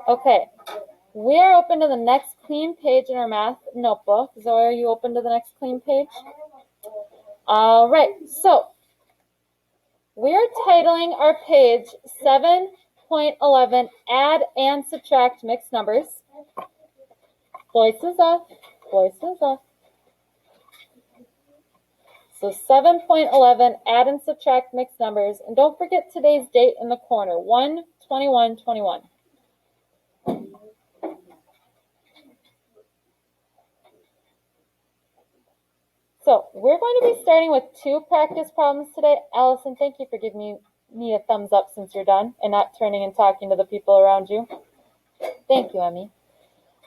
Okay, we are open to the next clean page in our math notebook. Zoe, are you open to the next clean page? All right, so we're titling our page 7.11, Add and Subtract Mixed Numbers. Voices off, voices off. So 7.11, add and subtract mixed numbers. And don't forget today's date in the corner, 1/21/21. So we're going to be starting with 2 practice problems today. Allison, thank you for giving me a thumbs up since you're done and not turning and talking to the people around you. Thank you, Emmy.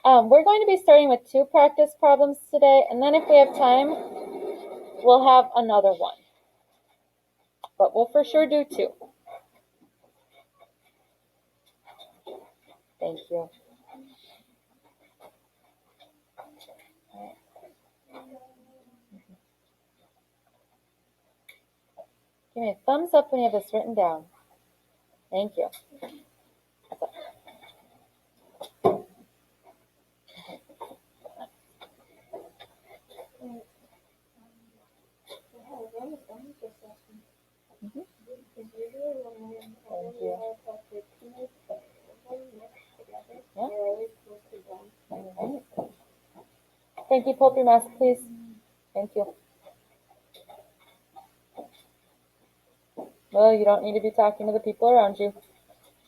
We're going to be starting with 2 practice problems today, and then if we have time, we'll have another one. But we'll for sure do 2. Thank you. Give me a thumbs up when you have this written down. Thank you. Thank you. Pull up your mask, please. Thank you. Well, you don't need to be talking to the people around you.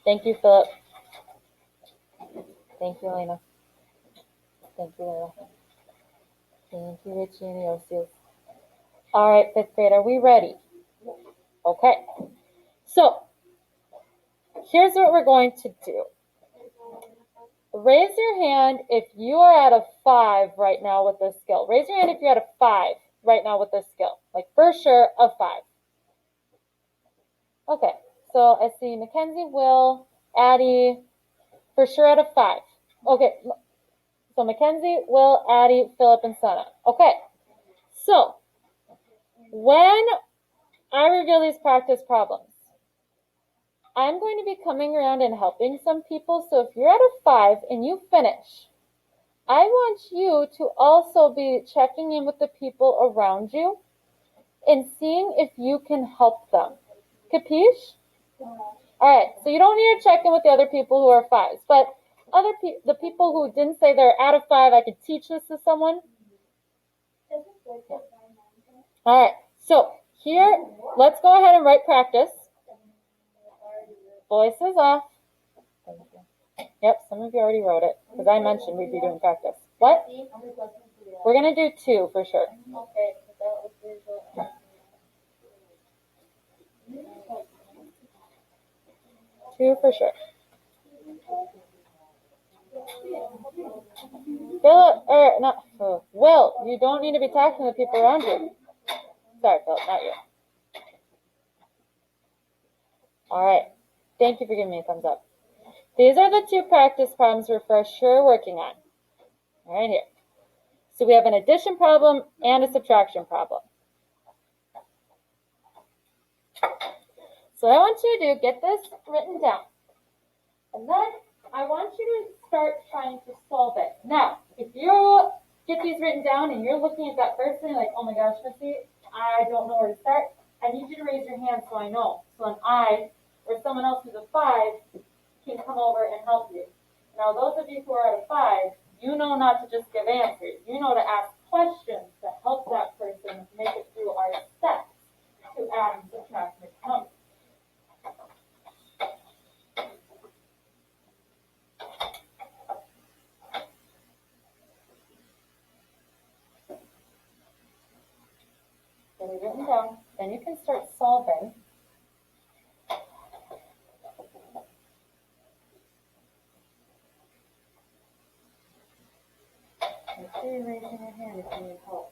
Thank you, Philip. Thank you, Elena. Thank you, Layla. Thank you, Richie and Yosiu. All right, 5th grade, are we ready? Okay. So, here's what we're going to do. Raise your hand if you are at a 5 right now with this skill. Raise your hand if you're at a 5 right now with this skill. Like, for sure, a 5. Okay, so I see Mackenzie, Will, Addie, for sure at a 5. Okay, so Mackenzie, Will, Addie, Philip, and Sana. Okay, so when I reveal these practice problems, I'm going to be coming around and helping some people. So if you're at a 5 and you finish, I want you to also be checking in with the people around you and seeing if you can help them. Capiche? All right, so you don't need to check in with the other people who are 5s, but the people who didn't say they're out of 5, I could teach this to someone. All right, so here, let's go ahead and write practice. Voices off. Yep, some of you already wrote it, because I mentioned we'd be doing practice. What? We're going to do 2 for sure. Okay. 2 for sure. Will, you don't need to be talking to the people around you. Sorry, Phil, not you. All right. Thank you for giving me a thumbs up. These are the 2 practice problems we're for sure working on. Right here. So we have an addition problem and a subtraction problem. So what I want you to do, get this written down. And then I want you to start trying to solve it. Now, if you get these written down and you're looking at that first thing like, oh my gosh, Missy, I don't know where to start, I need you to raise your hand so I know. So then I, or someone else who's a 5, can come over and help you. Now, those of you who are at a 5, you know not to just give answers. You know to ask questions to help that person make it through our steps to add and subtract mixed numbers. Get it written down. Then you can start solving. Make sure you're raising your hand if you need help.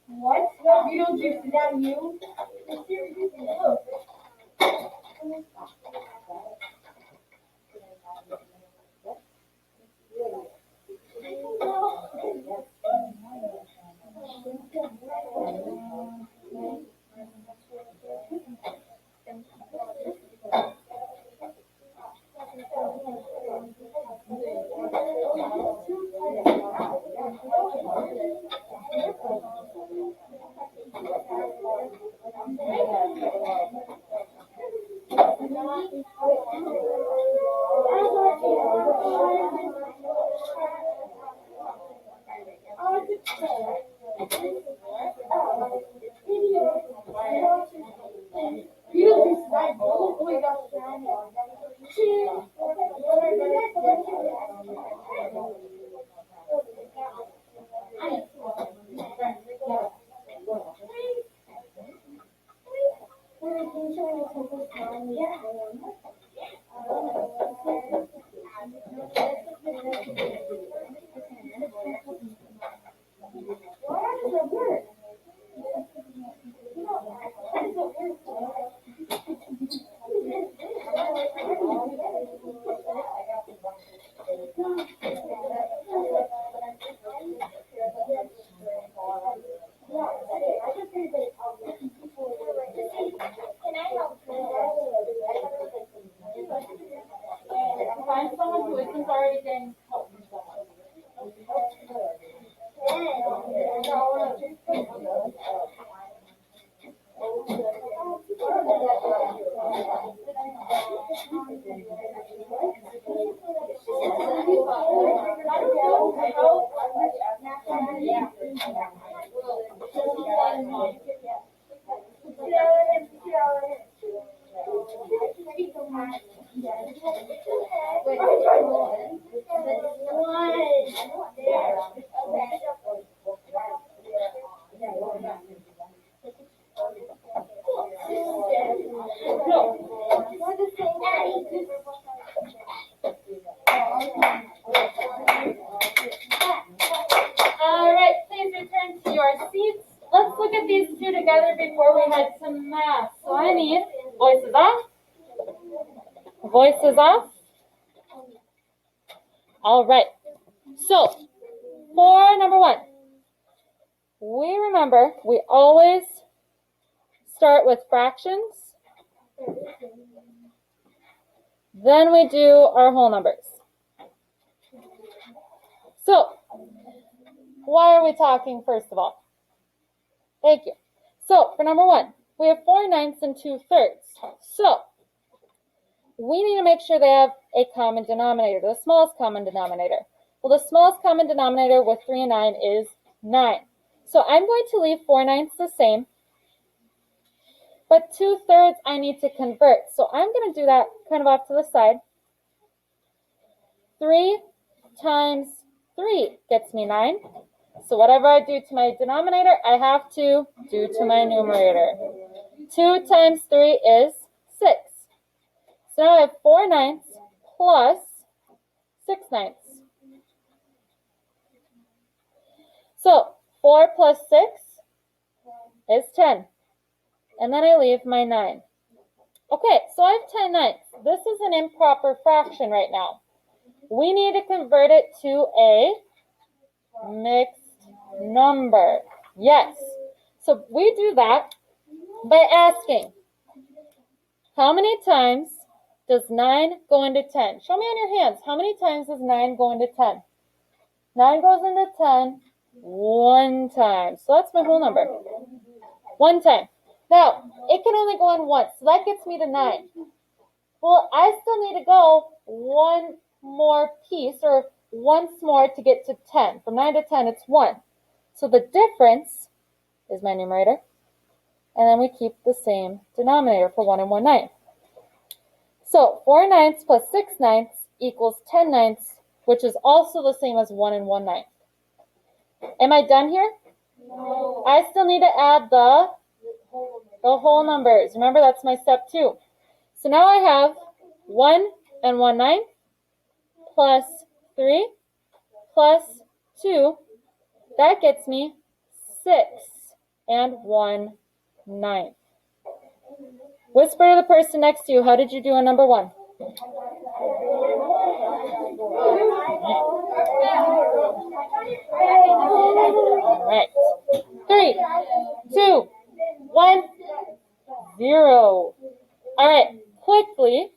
What? No, you don't do that, you. Find someone who isn't already getting help from someone. All right, please return to your seats. Let's look at these two together before we head to math. So I need voices off. Voices off. All right. So for number one, we remember we always start with fractions. Then we do our whole numbers. So why are we talking first of all? Thank you. So for number one, we have 4/9 and 2/3. So we need to make sure they have a common denominator, the smallest common denominator. Well, the smallest common denominator with 3 and 9 is 9. So I'm going to leave 4/9 the same, but 2/3 I need to convert. So I'm going to do that kind of off to the side. 3 times 3 gets me 9. So whatever I do to my denominator, I have to do to my numerator. 2 times 3 is 6. So now I have 4/9 plus 6/9. So 4 plus 6 is 10. And then I leave my 9. Okay, so I have 10/9. This is an improper fraction right now. We need to convert it to a mixed number. Yes. So we do that by asking, how many times does 9 go into 10? Show me on your hands. How many times does 9 go into 10? 9 goes into 10 one time. So that's my whole number. One time. Now, it can only go in once. So that gets me to 9. Well, I still need to go one more piece or once more to get to 10. From 9 to 10, it's 1. So the difference is my numerator. And then we keep the same denominator for 1 and 1/9. So 4/9 plus 6/9 equals 10/9, which is also the same as 1 and 1/9. Am I done here? No. I still need to add the whole numbers. Remember, that's my step 2. So now I have 1 and 1/9 plus 3 plus 2 That gets me 6 and 1/9. Whisper to the person next to you, how did you do on number 1? All right. 3, 2, 1, 0. All right, quickly.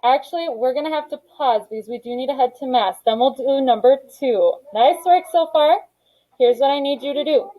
Actually, we're going to have to pause because we do need to head to math. Then we'll do number 2. Nice work so far. Here's what I need you to do.